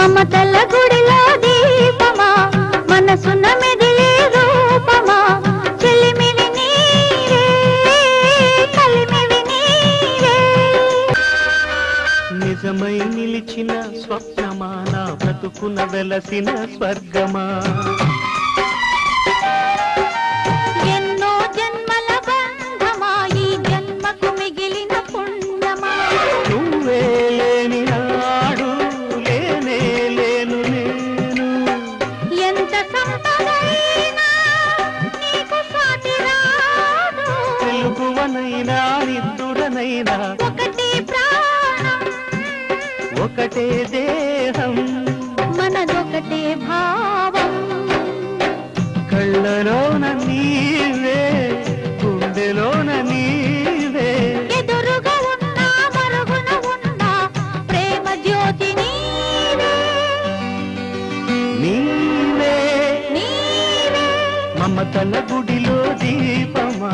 మమతల గుడిలో దీపమా మనసున మెదిలే రూపమా చెలిమివి నీవే కలిమివి నీవే నిజమై నిలిచిన స్వప్నమా నా బ్రతుకున వెలసిన స్వర్గమా ఎన్నో జన్మల బంధమా ఈ జన్మకు మిగిలిన పుణ్యమా నువ్వే లేని నాడు లేనే లేను నేను ఎంత సంపదైనా నీకు సాటి రాదు తెలుగువనైనా నిద్దుడనైనా ఒకటే ప్రాణం ఒకటే దేహం మనదొకటే భావం కళ్ళలోన నీవే గుండెలోన నీవే ఎదురుగా ఉన్నా మరుగున ఉన్నా ప్రేమ జ్యోతి నీవే నీవే నీవే మమతల గుడిలో దీపమా